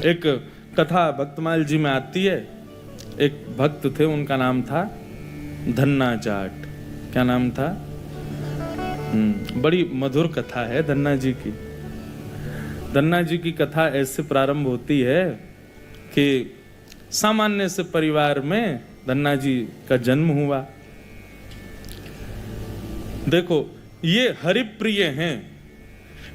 एक कथा भक्तमाल जी में आती है। एक भक्त थे, उनका नाम था धन्ना जाट। क्या नाम था? बड़ी मधुर कथा है धन्ना जी की। धन्ना जी की कथा ऐसे प्रारंभ होती है कि सामान्य से परिवार में धन्ना जी का जन्म हुआ। देखो, ये हरिप्रिय हैं,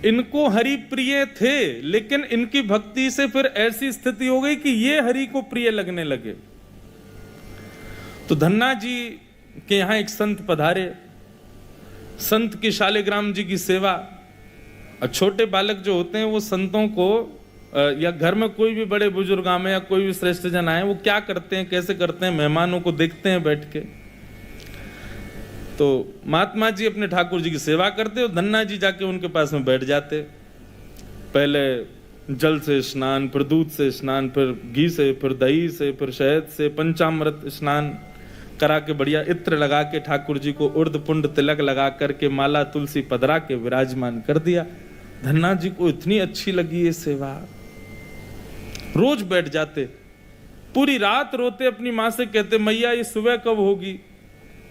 इनको हरि प्रिय थे, लेकिन इनकी भक्ति से फिर ऐसी स्थिति हो गई कि ये हरि को प्रिय लगने लगे। तो धन्ना जी के यहां एक संत पधारे। संत की शालिग्राम जी की सेवा। और छोटे बालक जो होते हैं वो संतों को या घर में कोई भी बड़े बुजुर्ग आए या कोई भी श्रेष्ठ जन आए, वो क्या करते हैं, कैसे करते हैं, मेहमानों को देखते हैं बैठ के। तो महात्मा जी अपने ठाकुर जी की सेवा करते और धन्ना जी जाके उनके पास में बैठ जाते। पहले जल से स्नान, फिर दूध से स्नान, फिर घी से, फिर दही से, फिर शहद से, पंचामृत स्नान करा के बढ़िया इत्र लगा के ठाकुर जी को उर्द पुंड तिलक लगा करके माला तुलसी पधरा के विराजमान कर दिया। धन्ना जी को इतनी अच्छी लगी ये सेवा, रोज बैठ जाते, पूरी रात रोते, अपनी माँ से कहते मैया ये सुबह कब होगी।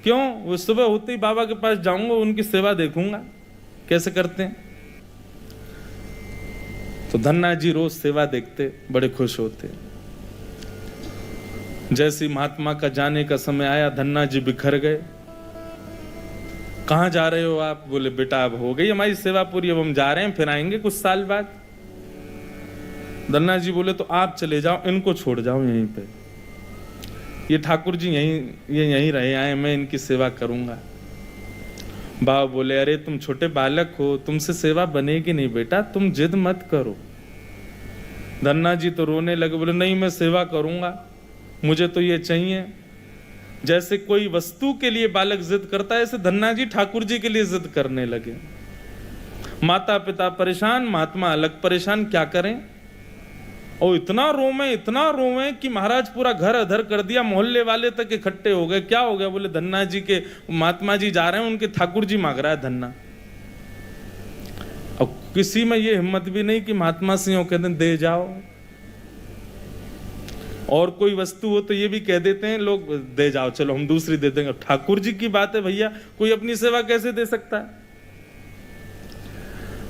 क्यों? वो सुबह होते ही बाबा के पास जाऊंगा, उनकी सेवा देखूंगा कैसे करते हैं। तो धन्ना जी रोज सेवा देखते, बड़े खुश होते। जैसे महात्मा का जाने का समय आया, धन्ना जी बिखर गए। कहां जा रहे हो आप? बोले बेटा अब हो गई हमारी सेवा पूरी, अब हम जा रहे हैं, फिर आएंगे कुछ साल बाद। धन्ना जी बोले तो आप चले जाओ, इनको छोड़ जाओ यहीं पे, ये ठाकुर जी यहीं रहे आए, मैं इनकी सेवा करूंगा। बाबा बोले अरे तुम छोटे बालक हो, तुमसे सेवा बनेगी नहीं बेटा, तुम जिद मत करो। धन्ना जी तो रोने लगे, बोले नहीं मैं सेवा करूंगा, मुझे तो ये चाहिए। जैसे कोई वस्तु के लिए बालक जिद करता है, ऐसे धन्ना जी ठाकुर जी के लिए जिद करने लगे। माता पिता परेशान, महात्मा अलग परेशान, क्या करें। और इतना रोवे कि महाराज पूरा घर अधर कर दिया, मोहल्ले वाले तक इकट्ठे हो गए। क्या हो गया? बोले धन्ना जी के महात्मा जी जा रहे हैं, उनके ठाकुर जी मांग रहा है धन्ना। अब किसी में ये हिम्मत भी नहीं कि महात्मा सिंह कहते हैं दे जाओ। और कोई वस्तु हो तो ये भी कह देते हैं लोग दे जाओ, चलो हम दूसरी दे देंगे। ठाकुर जी की बात है भैया, कोई अपनी सेवा कैसे दे सकता है।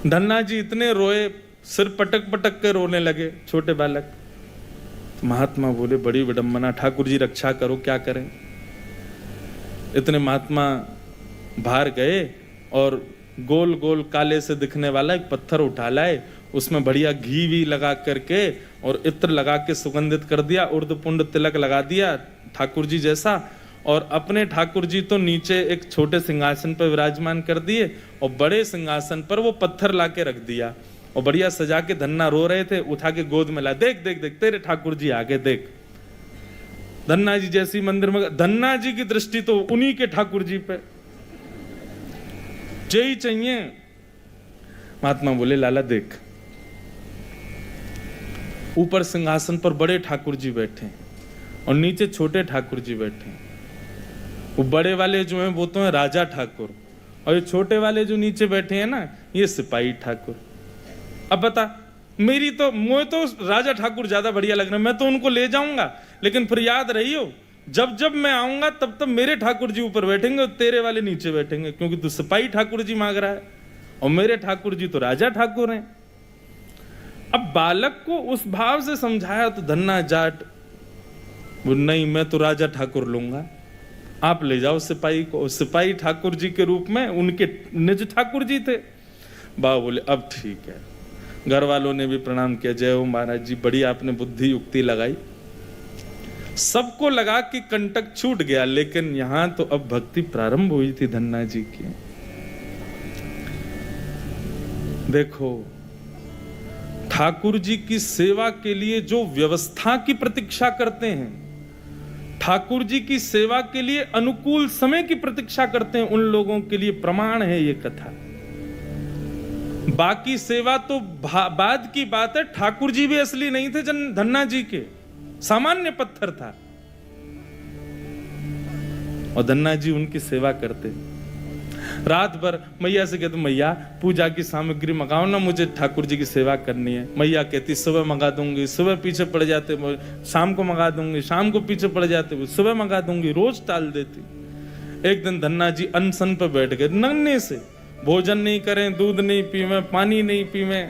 धन्ना जी इतने रोए, सिर पटक पटक के रोने लगे, छोटे बालक। तो महात्मा बोले बड़ी विडंबना, ठाकुर जी रक्षा करो, क्या करें। इतने महात्मा बाहर गए और गोल गोल काले से दिखने वाला एक पत्थर उठा लाए, उसमें बढ़िया घी भी लगा करके और इत्र लगा के सुगंधित कर दिया, उर्द पुंड तिलक लगा दिया ठाकुर जी जैसा। और अपने ठाकुर जी तो नीचे एक छोटे सिंहासन पर विराजमान कर दिए और बड़े सिंहासन पर वो पत्थर ला के रख दिया और बढ़िया सजा के। धन्ना रो रहे थे, उठा के गोद में ला, देख देख देख तेरे ठाकुर जी आगे देख। धन्ना जी जैसी मंदिर में, धन्ना जी की दृष्टि तो उन्हीं के ठाकुर जी पे, यही चाहिए। महात्मा बोले लाला देख, ऊपर सिंहासन पर बड़े ठाकुर जी बैठे और नीचे छोटे ठाकुर जी बैठे। वो बड़े वाले जो हैं वो तो हैं राजा ठाकुर, और ये छोटे वाले जो नीचे बैठे हैं ना, ये सिपाही ठाकुर। अब बता, मुझे तो राजा ठाकुर ज्यादा बढ़िया लग रहा है, मैं तो उनको ले जाऊंगा, लेकिन फिर याद रहियो जब जब मैं आऊंगा तब तब मेरे ठाकुर जी ऊपर बैठेंगे और तेरे वाले नीचे बैठेंगे, क्योंकि तू सिपाही ठाकुर जी मांग रहा है और मेरे ठाकुर जी तो राजा ठाकुर हैं। अब बालक को उस भाव से समझाया तो धन्ना जाट वो नहीं, मैं तो राजा ठाकुर लूंगा, आप ले जाओ सिपाही को। सिपाही ठाकुर जी के रूप में उनके निज ठाकुर जी थे। बाबा बोले अब ठीक है। घर वालों ने भी प्रणाम किया, जय हो महाराज जी, बड़ी आपने बुद्धि युक्ति लगाई। सबको लगा कि कंटक छूट गया, लेकिन यहां तो अब भक्ति प्रारंभ हुई थी धन्ना जी की। देखो, ठाकुर जी की सेवा के लिए जो व्यवस्था की प्रतीक्षा करते हैं, ठाकुर जी की सेवा के लिए अनुकूल समय की प्रतीक्षा करते हैं, उन लोगों के लिए प्रमाण है ये कथा। बाकी सेवा तो बाद की बात है। ठाकुर जी भी असली नहीं थे धन्ना जी के, सामान्य पत्थर था और धन्ना जी उनकी सेवा करते। रात भर मैया से कहते मैया पूजा की सामग्री मंगाओ ना, मुझे ठाकुर जी की सेवा करनी है। मैया कहती सुबह मंगा दूंगी, सुबह पीछे पड़ जाते, शाम को मंगा दूंगी, शाम को पीछे पड़ जाते, सुबह मंगा दूंगी, रोज टाल देती। एक दिन धन्ना जी अनशन पे बैठ गए, नन्हे से, भोजन नहीं करें, दूध नहीं पीवे, पानी नहीं पीवे।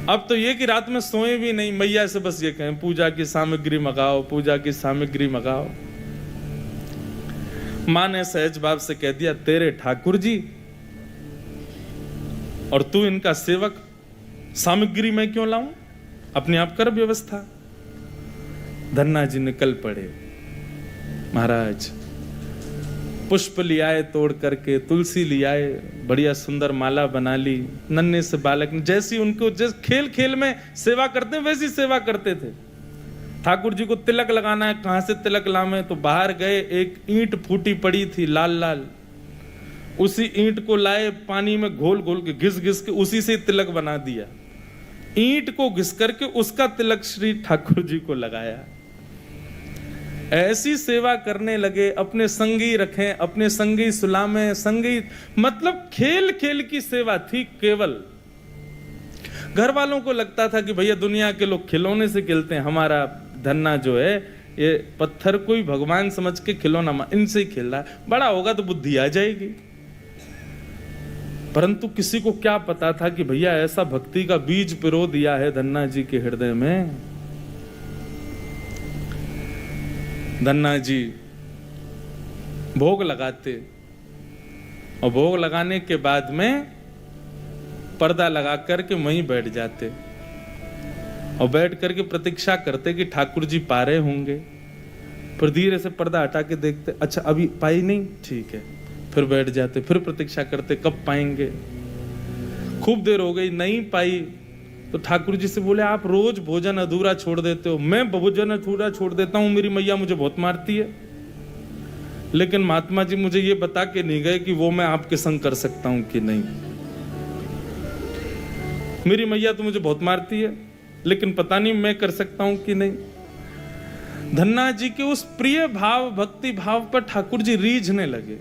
अब तो ये कि रात में सोए भी नहीं, मैया से बस ये कहें पूजा की सामग्री मंगाओ, पूजा की सामग्री मंगाओ। मां ने सहज भाव से कह दिया तेरे ठाकुर जी और तू इनका सेवक, सामग्री मैं क्यों लाऊं, अपने आप कर व्यवस्था। धन्ना जी निकल पड़े। महाराज पुष्प लियाए तोड़ करके, तुलसी लियाए, बढ़िया सुंदर माला बना ली। नन्हे से बालक ने जैसी उनको जैसे खेल खेल में सेवा करते वैसी सेवा करते थे। ठाकुर जी को तिलक लगाना है, कहां से तिलक लावे, तो बाहर गए, एक ईंट फूटी पड़ी थी लाल लाल, उसी ईंट को लाए, पानी में घोल घोल के घिस घिस के उसी से तिलक बना दिया। ईंट को घिस करके उसका तिलक श्री ठाकुर जी को लगाया। ऐसी सेवा करने लगे, अपने संगी रखें, अपने संगी सुलामें, संगी मतलब खेल खेल की सेवा थी केवल। घर वालों को लगता था कि भैया दुनिया के लोग खिलौने से खेलते हैं, हमारा धन्ना जो है ये पत्थर को ही भगवान समझ के खिलौना इनसे ही खेल रहा है, बड़ा होगा तो बुद्धि आ जाएगी। परंतु किसी को क्या पता था कि भैया ऐसा भक्ति का बीज पिरो दिया है धन्ना जी के हृदय में। धन्ना जी भोग लगाते और भोग लगाने के बाद में पर्दा लगा करके वहीं बैठ जाते और बैठ करके प्रतीक्षा करते कि ठाकुर जी पा रहे होंगे। फिर धीरे से पर्दा हटा के देखते, अच्छा अभी पाई नहीं, ठीक है, फिर बैठ जाते, फिर प्रतीक्षा करते कब पाएंगे। खूब देर हो गई, नहीं पाई तो ठाकुर जी से बोले आप रोज भोजन अधूरा छोड़ देते हो। मैं भोजन अधूरा छोड़ देता हूं, मेरी मैया मुझे बहुत मारती है, लेकिन महात्मा जी मुझे ये बता के नहीं गए कि वो मैं आपके संग कर सकता हूं कि नहीं। मेरी मैया तो मुझे बहुत मारती है, लेकिन पता नहीं मैं कर सकता हूं कि नहीं। धन्ना जी के उस प्रिय भाव, भक्ति भाव पर ठाकुर जी रीझने लगे।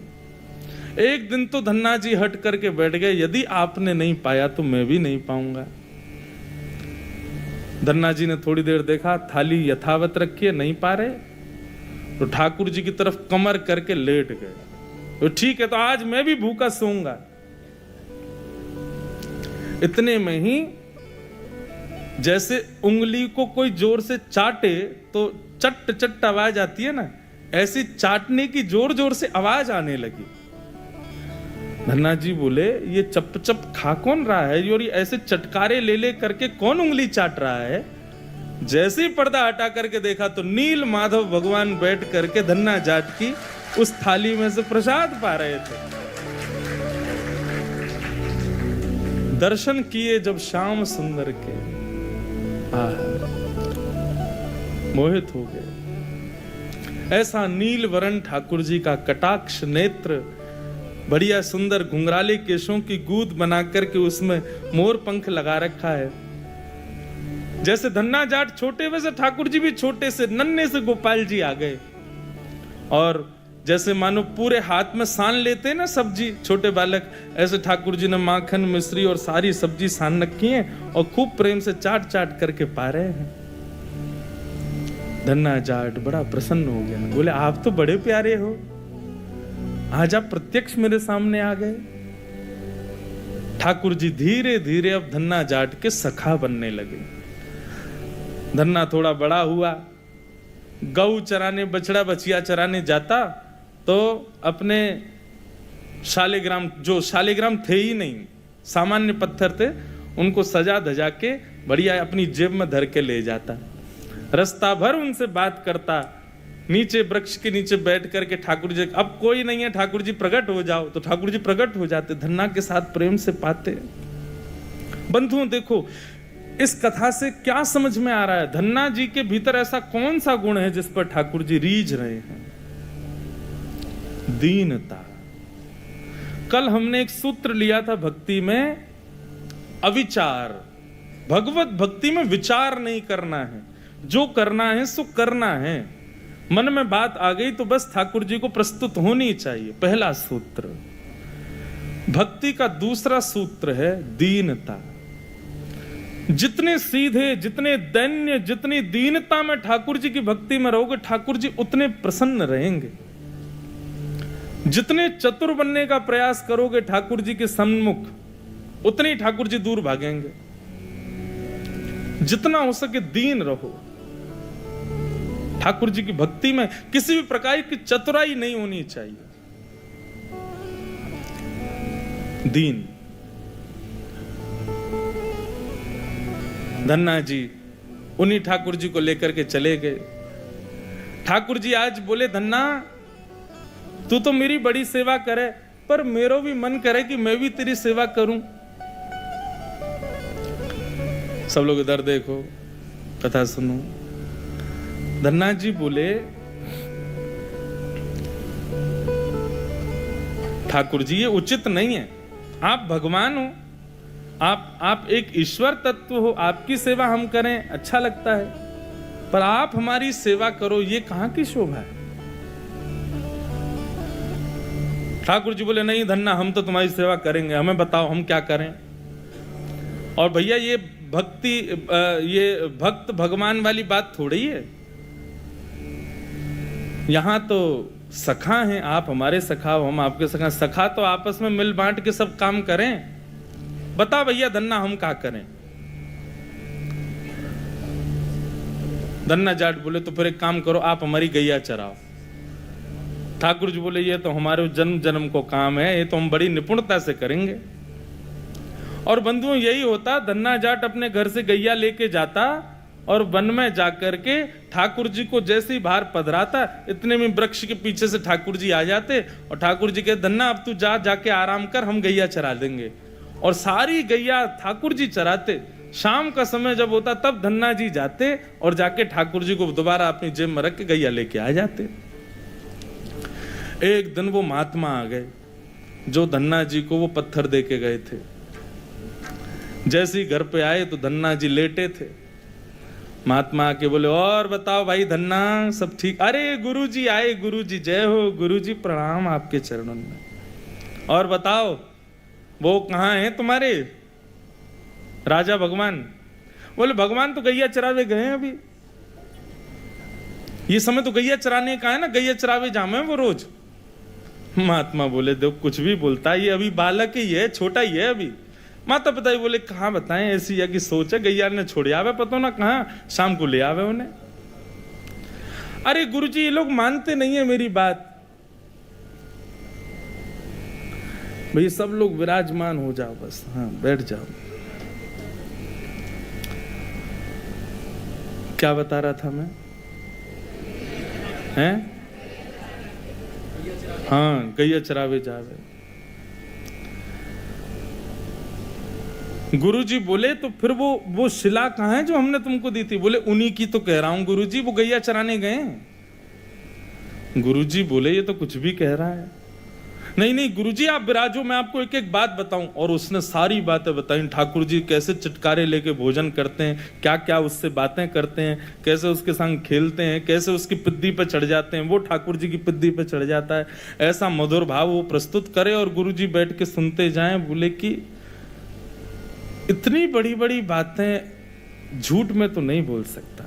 एक दिन तो धन्ना जी हट करके बैठ गए, यदि आपने नहीं पाया तो मैं भी नहीं पाऊंगा। धन्ना जी ने थोड़ी देर देखा, थाली यथावत रखी है, नहीं पा रहे, तो ठाकुर जी की तरफ कमर करके लेट गए। तो ठीक है, तो आज मैं भी भूखा सोऊंगा। इतने में ही जैसे उंगली को कोई जोर से चाटे तो चट चट आवाज आती है ना, ऐसी चाटने की जोर जोर से आवाज आने लगी। धन्ना जी बोले ये चप चप खा कौन रहा है, और ये ऐसे चटकारे ले ले करके कौन उंगली चाट रहा है। जैसे ही पर्दा हटा करके देखा तो नील माधव भगवान बैठ करके धन्ना जाट की उस थाली में से प्रसाद पा रहे थे। दर्शन किए जब श्याम सुंदर के, मोहित हो गए। ऐसा नील वरण ठाकुर जी का कटाक्ष नेत्र, बढ़िया सुंदर घुंघराले केशों की गूंद बना करके उसमें मोर पंख लगा रखा है। जैसे धन्ना जाट छोटे वैसे ठाकुर जी भी छोटे से नन्हे से गोपाल जी आ गए। और जैसे मानो पूरे हाथ में सान लेते हैं ना सब्जी छोटे बालक, ऐसे ठाकुर जी ने माखन मिश्री और सारी सब्जी सान रखी है और खूब प्रेम से चाट चाट करके पा रहे हैं। धन्ना जाट बड़ा प्रसन्न हो गया, बोले आप तो बड़े प्यारे हो, आज आप प्रत्यक्ष मेरे सामने आ गए। ठाकुर जी धीरे धीरे अब धन्ना जाट के सखा बनने लगे। धन्ना थोड़ा बड़ा हुआ, गऊ चराने, बछड़ा बछिया चराने जाता तो अपने शालिग्राम, जो शालिग्राम थे ही नहीं, सामान्य पत्थर थे, उनको सजा धजा के बढ़िया अपनी जेब में धर के ले जाता। रास्ता भर उनसे बात करता, नीचे वृक्ष के नीचे बैठ करके ठाकुर जी, अब कोई नहीं है ठाकुर जी प्रकट हो जाओ, तो ठाकुर जी प्रकट हो जाते, धन्ना के साथ प्रेम से पाते। बंधुओं देखो इस कथा से क्या समझ में आ रहा है, धन्ना जी के भीतर ऐसा कौन सा गुण है जिस पर ठाकुर जी रीझ रहे हैं। दीनता। कल हमने एक सूत्र लिया था भक्ति में, अविचार। भगवत भक्ति में विचार नहीं करना है, जो करना है सो करना है। मन में बात आ गई तो बस ठाकुर जी को प्रस्तुत होनी चाहिए। पहला सूत्र। भक्ति का दूसरा सूत्र है दीनता। जितने सीधे, जितने दैन्य, जितनी दीनता में ठाकुर जी की भक्ति में रहोगे, ठाकुर जी उतने प्रसन्न रहेंगे। जितने चतुर बनने का प्रयास करोगे ठाकुर जी के सम्मुख, उतने ही ठाकुर जी दूर भागेंगे। जितना हो सके दीन रहो। ठाकुर जी की भक्ति में किसी भी प्रकार की चतुराई नहीं होनी चाहिए। दीन। धन्ना जी उन्हीं ठाकुर जी को लेकर के चले गए। ठाकुर जी आज बोले, धन्ना तू तो मेरी बड़ी सेवा करे, पर मेरो भी मन करे कि मैं भी तेरी सेवा करूं। सब लोग इधर देखो, कथा सुनो। धन्ना जी बोले, ठाकुर जी ये उचित नहीं है। आप भगवान हो, आप एक ईश्वर तत्व हो, आपकी सेवा हम करें अच्छा लगता है, पर आप हमारी सेवा करो, ये कहां की शोभा है। ठाकुर जी बोले, नहीं धन्ना हम तो तुम्हारी सेवा करेंगे, हमें बताओ हम क्या करें। और भैया ये भक्ति, ये भक्त भगवान वाली बात थोड़ी है। यहां तो सखा हैं, आप हमारे सखा हो, हम आपके सखा। सखा तो आपस में मिल बांट के सब काम करें। बता भैया धन्ना हम क्या करें। धन्ना जाट बोले, तो फिर एक काम करो, आप हमारी गैया चराओ। ठाकुर जी बोले, ये तो हमारे जन्म जन्म को काम है, ये तो हम बड़ी निपुणता से करेंगे। और बंधुओं यही होता, धन्ना जाट अपने घर से गैया लेके जाता और वन में जाकर के ठाकुर जी को जैसे ही बाहर पधराता, इतने में वृक्ष के पीछे से ठाकुर जी आ जाते और ठाकुर जी कहते, धन्ना अब तू जाके आराम कर, हम गैया चरा देंगे। और सारी गैया ठाकुर जी चराते। शाम का समय जब होता तब धन्ना जी जाते और जाके ठाकुर जी को दोबारा अपनी जेब में रख के गैया लेके आ जाते। एक दिन वो महात्मा आ गए जो धन्ना जी को वो पत्थर दे के गए थे। जैसे ही घर पे आए तो धन्ना जी लेटे थे। महात्मा आके बोले, और बताओ भाई धन्ना सब ठीक? अरे गुरुजी आए, गुरुजी जय हो, गुरुजी प्रणाम आपके चरणों में। और बताओ वो कहाँ हैं तुम्हारे राजा भगवान? बोले, भगवान तो गैया चरावे गए हैं अभी। ये समय तो गैया चराने का है ना, गैया चरावे जामे वो रोज। महात्मा बोले, देखो कुछ भी बोलता है, ये अभी बालक ही है, छोटा ही है अभी। माता पिता ही बोले, कहाँ बताएं, ऐसी या की सोच है, गैया ने छोड़ आवे, पता ना कहाँ शाम को ले आवे उन्हें। अरे गुरुजी ये लोग मानते नहीं है मेरी बात। भाई सब लोग विराजमान हो जाओ बस, हाँ बैठ जाओ। क्या बता रहा था मैं? हैं? हाँ गैया चरावे जावे। गुरुजी बोले, तो फिर वो शिला कहाँ है जो हमने तुमको दी थी? बोले, उन्हीं की तो कह रहा हूं गुरुजी, वो गैया चराने गए। गुरुजी बोले, ये तो कुछ भी कह रहा है। नहीं नहीं गुरुजी आप विराजो, मैं आपको एक एक बात बताऊं। और उसने सारी बातें बताई, ठाकुर जी कैसे चटकारे लेके भोजन करते हैं, क्या क्या उससे बातें करते हैं, कैसे उसके संग खेलते हैं, कैसे उसकी पिद्दी पे चढ़ जाते हैं, वो ठाकुर जी की पिद्दी पे चढ़ जाता है। ऐसा मधुर भाव वो प्रस्तुत करे और गुरुजी बैठ के सुनते जाएं। बोले कि इतनी बड़ी बड़ी बातें झूठ में तो नहीं बोल सकता।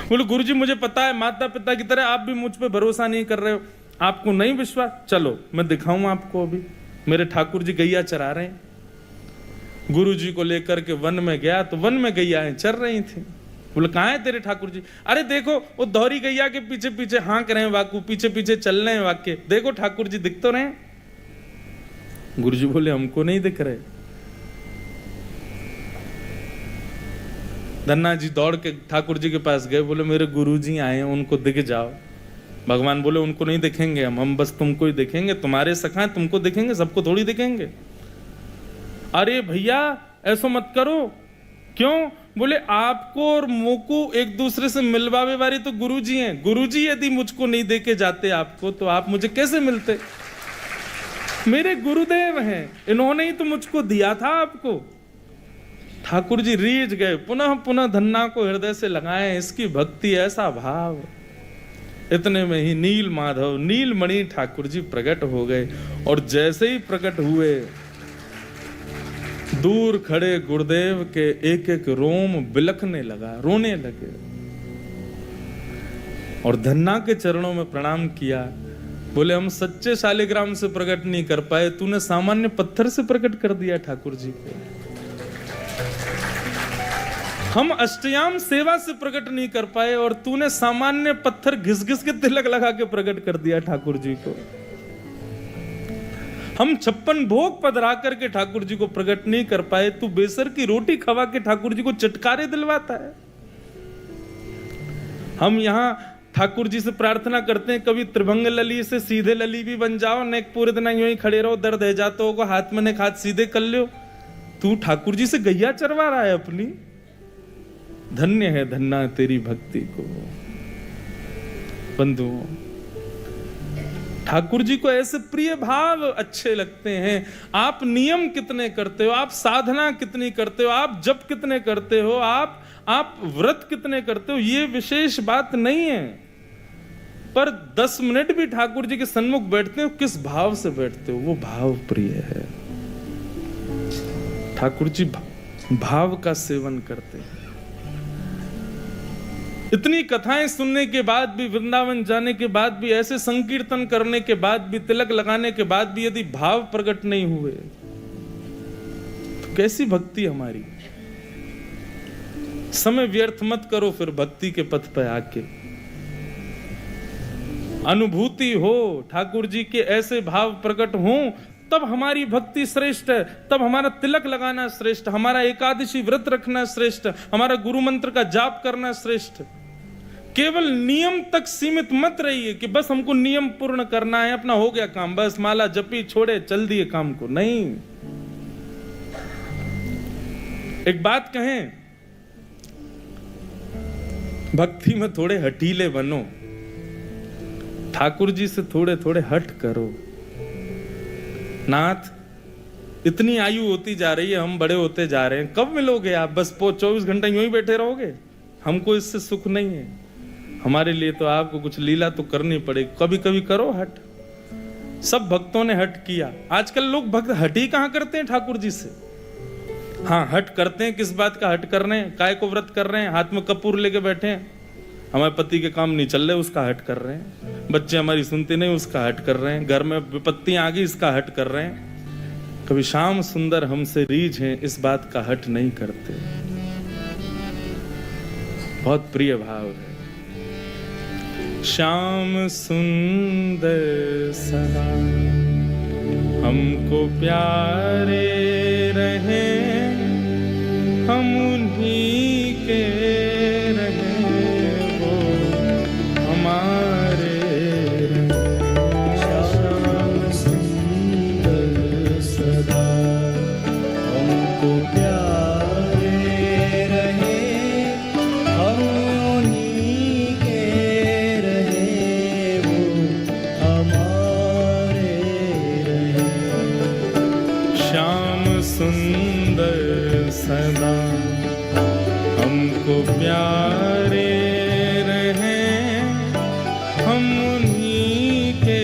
बोले, गुरुजी मुझे पता है, माता पिता की तरह आप भी मुझ पे भरोसा नहीं कर रहे हो, आपको नहीं विश्वास, चलो मैं दिखाऊं आपको। अभी मेरे ठाकुर जी गैया चरा रहे हैं। गुरुजी को लेकर के वन में गया तो वन में गैयाएं चर रही थी। बोले, कहाँ है तेरे ठाकुर जी? अरे देखो वो दोहरी गैया के पीछे पीछे हाँक रहे हैं, वाकू पीछे पीछे चल रहे हैं वाक्य, देखो ठाकुर जी दिख तो रहे। गुरुजी बोले, हमको नहीं दिख रहे। धन्ना जी दौड़ के ठाकुर जी के पास गए। बोले, मेरे गुरुजी आए हैं, उनको दिख जाओ। भगवान बोले, उनको नहीं दिखेंगे हम बस तुमको ही दिखेंगे, तुम्हारे सखा हैं, तुमको दिखेंगे, सबको थोड़ी दिखेंगे। अरे भैया ऐसा मत करो। क्यों? बोले, आपको और मोको एक दूसरे से मिलवावे वाले तो गुरुजी हैं। गुरुजी यदि मुझको नहीं देके जाते आपको, तो आप मुझे कैसे मिलते? मेरे गुरुदेव हैं, इन्होंने ही तो मुझको दिया था आपको। ठाकुर जी रीझ गए, पुनः पुनः धन्ना को हृदय से लगाए। इसकी भक्ति, ऐसा भाव। इतने में ही नील माधव नीलमणि ठाकुर जी प्रकट हो गए। और जैसे ही प्रकट हुए, दूर खड़े गुरुदेव के एक एक रोम बिलखने लगा, रोने लगे और धन्ना के चरणों में प्रणाम किया। बोले हम सच्चे शालिग्राम से प्रकट नहीं कर पाए, तूने सामान्य पत्थर से प्रकट कर दिया ठाकुर जी को। हम अष्टयाम सेवा से प्रकट नहीं कर पाए और तूने सामान्य पत्थर घिस घिस के तिलक लगा के प्रकट कर दिया ठाकुर जी को। हम 56 भोग पधरा करके ठाकुर जी को प्रकट नहीं कर पाए, तू बेसर की रोटी खवा के ठाकुर जी को चटकारे दिलवाता है। हम यहां ठाकुर जी से प्रार्थना करते हैं, कभी त्रिभंग लली से सीधे लली भी बन जाओ, नेक पूरे दिन यूं ही खड़े रहो, दर्द है जाते हो, हाथ में नेक हाथ सीधे कर लो। तू ठाकुर जी से गैया चरवा रहा है अपनी। धन्य है धन्ना तेरी भक्ति को। बंधुओं, ठाकुर जी को ऐसे प्रिय भाव अच्छे लगते हैं। आप नियम कितने करते हो, आप साधना कितनी करते हो, आप जप कितने करते हो, आप व्रत कितने करते हो, ये विशेष बात नहीं है, पर 10 मिनट भी ठाकुर जी के सन्मुख बैठते हो, किस भाव से बैठते हो, वो भाव प्रिय है। ठाकुर जी भाव का सेवन करते हैं। इतनी कथाएं सुनने के बाद भी, वृंदावन जाने के बाद भी, ऐसे संकीर्तन करने के बाद भी, तिलक लगाने के बाद भी यदि भाव प्रकट नहीं हुए तो कैसी भक्ति हमारी। समय व्यर्थ मत करो फिर भक्ति के पथ पे आके। अनुभूति हो, ठाकुर जी के ऐसे भाव प्रकट हों, तब हमारी भक्ति श्रेष्ठ है, तब हमारा तिलक लगाना श्रेष्ठ, हमारा एकादशी व्रत रखना श्रेष्ठ, हमारा गुरु मंत्र का जाप करना श्रेष्ठ। केवल नियम तक सीमित मत रहिए कि बस हमको नियम पूर्ण करना है, अपना हो गया काम, बस माला जपी छोड़े चल दिए काम को। नहीं, एक बात कहें, भक्ति में थोड़े हठीले बनो, ठाकुर जी से थोड़े थोड़े हट करो। नाथ, इतनी आयु होती जा रही है, हम बड़े होते जा रहे हैं, कब मिलोगे आप? बस 24 घंटे यूं ही बैठे रहोगे? हमको इससे सुख नहीं है। हमारे लिए तो आपको कुछ लीला तो करनी पड़ेगी, कभी कभी करो हट। सब भक्तों ने हट किया। आजकल लोग भक्त हट ही कहां करते हैं ठाकुर जी से। हाँ, हट करते हैं, किस बात का हट कर रहे हैं? काय को व्रत कर रहे हैं, हाथ में कपूर लेके बैठे हैं, हमारे पति के काम नहीं चल रहे, उसका हट कर रहे हैं, बच्चे हमारी सुनते नहीं, उसका हट कर रहे हैं, घर में विपत्तियां आ गई, इसका हट कर रहे हैं। कभी श्याम सुंदर हमसे रीझ हैं, इस बात का हट नहीं करते। बहुत प्रिय भाव है। श्याम सुंदर सदा हमको प्यारे रहे, हम उन्हीं के रहे, वो हमारे रहे। श्याम सुंदर सदा हमको प्यारे रहे, हम उन्हीं के रहे, वो हमारे रहे। श्याम सुंदर सदा हमको प्यारे रहे, हम उन्हीं के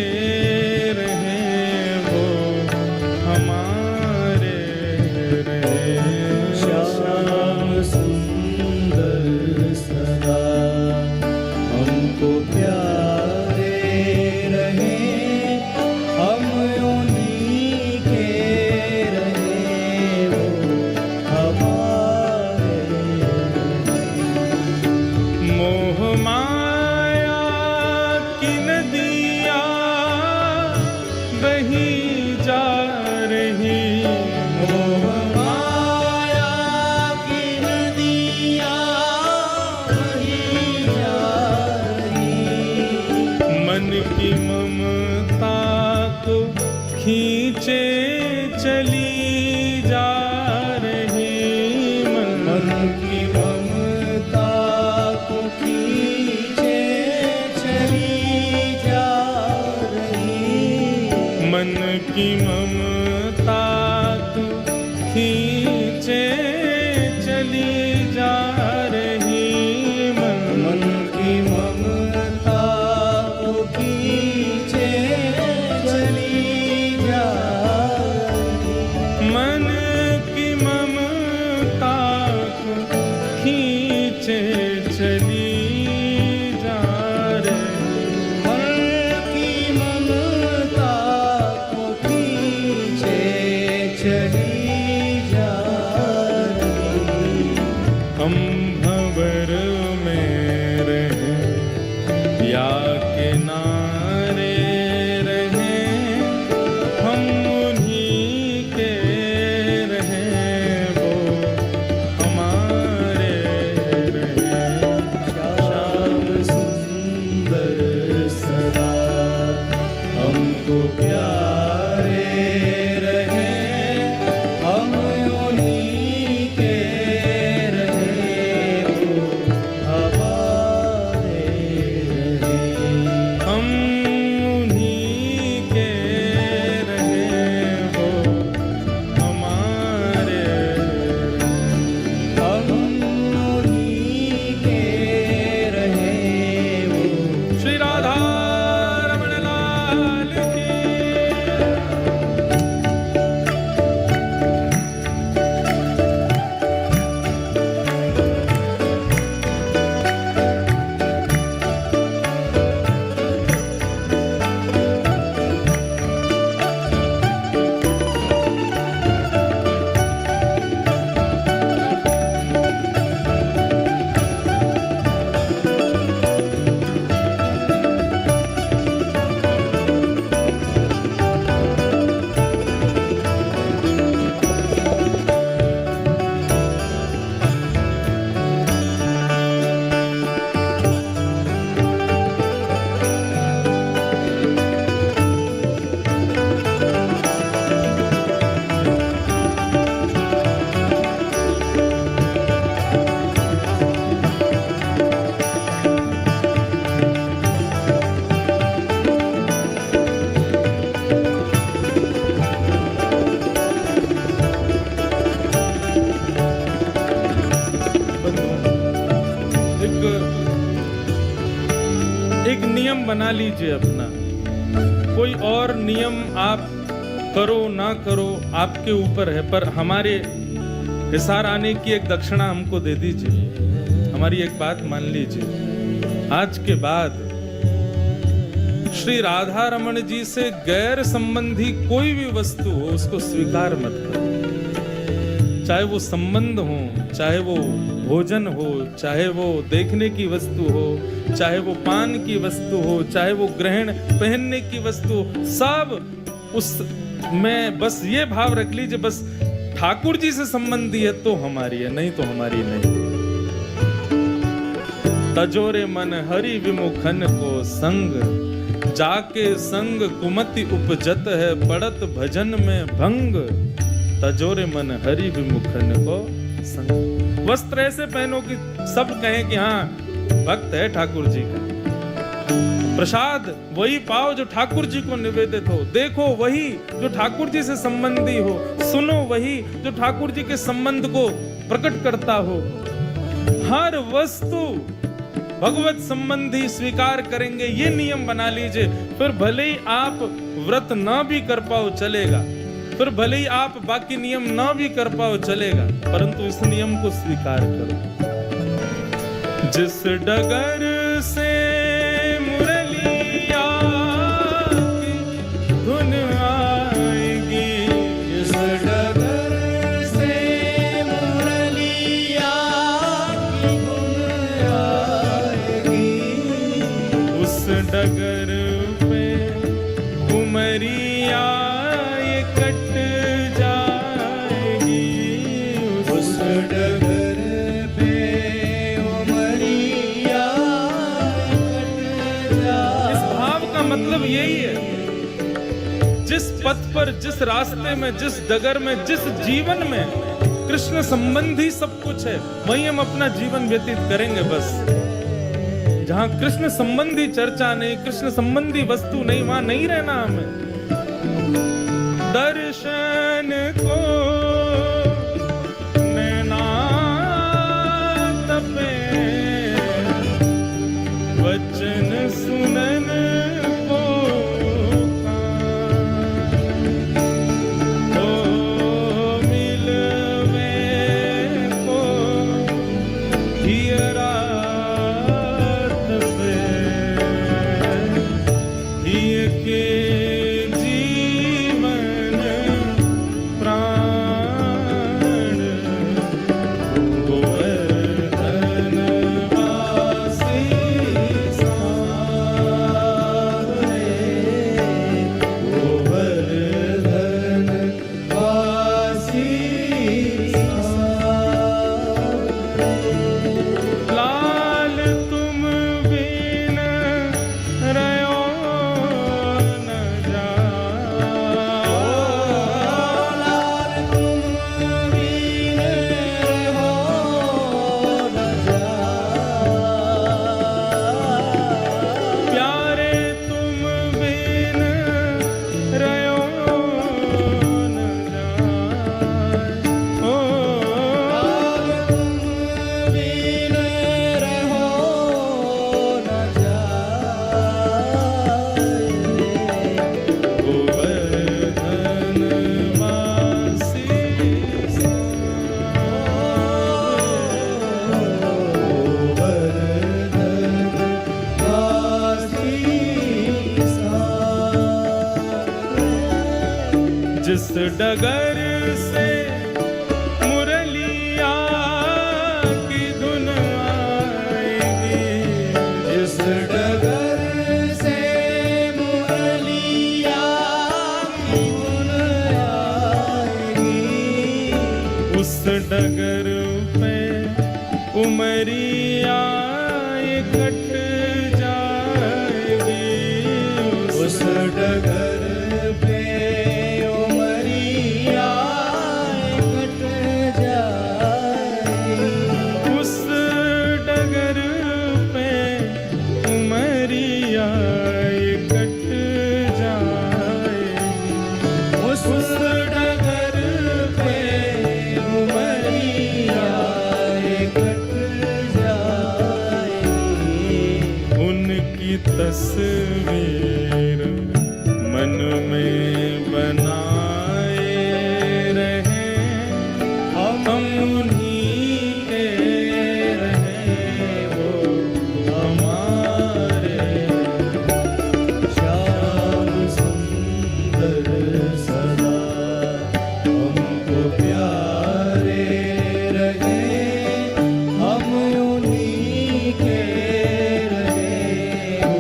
रहे, वो हमारे रहे। श्याम सुंदर सदा हमको प्यारे रहे, हम उन्हीं के रहे, वो हमारे रहे। मोह माया की नदियाँ बही जा रही, मोह माया की नदियाँ बही जा रही, मन की ममता को खींचे चली जा रही, मन की ममता को खींचे चली जा रही, मन की ममता को खींचे चली जा रही, मन की ममता चली जा रही, हर की ममता को खींचे चली जा रही। हम भंवर में रहें या किनारे रहें, हम उन्हीं के रहें, वो हमारे रहें। श्याम सुंदर सदा हमको प्यारे रहे, हम उन्हीं के रहे, वो हमारे रहे। हम उन्हीं के रहें, वो हमारे रहें। हम उन्हीं के रहे, वो श्री राधा रमण लाल की। एक नियम बना लीजिए अपना। कोई और नियम आप करो ना करो आपके ऊपर है, पर हमारे हिसार आने की एक दक्षिणा हमको दे दीजिए। हमारी एक बात मान लीजिए, आज के बाद श्री राधा रमण जी से गैर संबंधी कोई भी वस्तु हो उसको स्वीकार मत करो। चाहे वो संबंध हो, चाहे वो भोजन हो, चाहे वो देखने की वस्तु हो, चाहे वो पान की वस्तु हो, चाहे वो ग्रहण पहनने की वस्तु हो, सब उस में बस ये भाव रख लीजिए, बस ठाकुर जी से संबंधी है तो हमारी है, नहीं तो हमारी नहीं। तजोरे मन हरि विमुखन को संग, जाके संग कुमति उपजत है, पड़त भजन में भंग। तजोरे मन हरि विमुखन को संग। वस्त्र ऐसे पहनो कि सब कहें कि हाँ भक्त है ठाकुर जी का। प्रसाद वही पाओ जो ठाकुर जी को निवेदित हो, देखो वही जो ठाकुर जी से संबंधी हो, सुनो वही जो ठाकुर जी के संबंध को प्रकट करता हो। हर वस्तु भगवत संबंधी स्वीकार करेंगे, ये नियम बना लीजिए। फिर भले ही आप व्रत ना भी कर पाओ चलेगा, फिर भले ही आप बाकी नियम ना भी कर पाओ चलेगा, परंतु इस नियम को स्वीकार करो। जिस डगर से मुरलिया की धुन आएगी, जिस डगर से मुरलिया की धुन आएगी, उस डगर पे उमरिया ये कट जाएगी। उस डगर पे उमरिया कट जाएगी। इस भाव का मतलब यही है, जिस पथ पर, जिस रास्ते में, जिस डगर में, जिस जीवन में कृष्ण संबंधी सब कुछ है, वहीं हम अपना जीवन व्यतीत करेंगे। बस जहां कृष्ण संबंधी चर्चा नहीं, कृष्ण संबंधी वस्तु नहीं, वहां नहीं रहना हमें। दर्शन को नैना तपे, वचन सुनन को मिलवे को हियरा उस डगर से मुरलिया की धुन आएगी, जिस डगर से मुरलिया की धुन आएगी, उस डगर पे उमरिया कट जाएगी, उस डगर पे उमरिया कट जाएगी, उस डगर पे उमरिया कट जाएगी, उस डगर पे उमरिया कट जाएगी। उनकी तस्वीर मन में बनाए रहे, हम उन्हीं के रहे, वो हमारे। श्याम सुंदर सदा हमको प्यारे रहे, हम उन्हीं के रहे, वो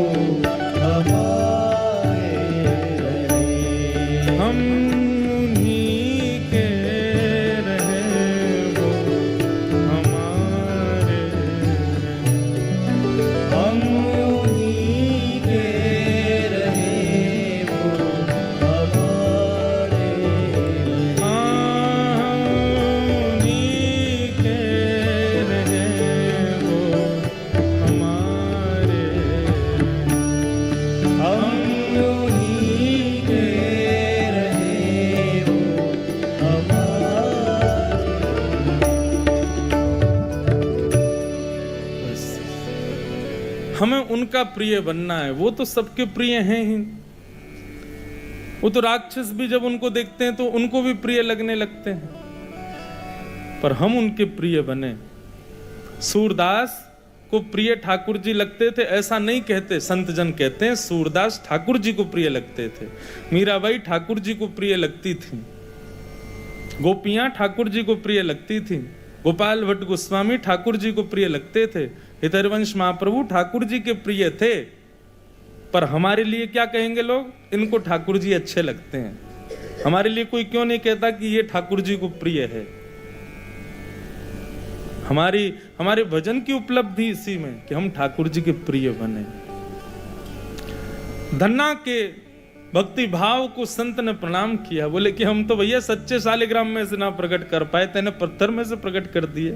हमारे रहे। हम उन्हीं के रहे, वो हमारे। हम उन्हीं के रहे, वो हमारे रहे। उन्हीं के रहे, वो हमारे। हम उन्हीं के रहे, वो हमारे। हमें उनका प्रिय बनना है। वो तो सबके प्रिय हैं ही। वो तो राक्षस भी जब उनको देखते हैं तो उनको भी प्रिय लगने लगते हैं, पर हम उनके प्रिय बने। सूरदास को प्रिय ठाकुर जी लगते थे ऐसा नहीं कहते, संत जन कहते हैं सूरदास ठाकुर जी को प्रिय लगते थे। मीराबाई ठाकुर जी को प्रिय लगती थी, गोपियां ठाकुर जी को प्रिय लगती थी, गोपाल भट्ट गोस्वामी ठाकुर जी को प्रिय लगते थे, हितरवंश महाप्रभु ठाकुर जी के प्रिय थे। पर हमारे लिए क्या कहेंगे लोग? इनको ठाकुर जी अच्छे लगते हैं। हमारे लिए कोई क्यों नहीं कहता कि ये ठाकुर जी को प्रिय है? हमारे भजन की उपलब्धि इसी में कि हम ठाकुर जी के प्रिय बने। धन्ना के भक्ति भाव को संत ने प्रणाम किया, बोले कि हम तो भैया सच्चे शालिग्राम में से ना प्रकट कर पाए, तेने पत्थर में से प्रकट कर दिए।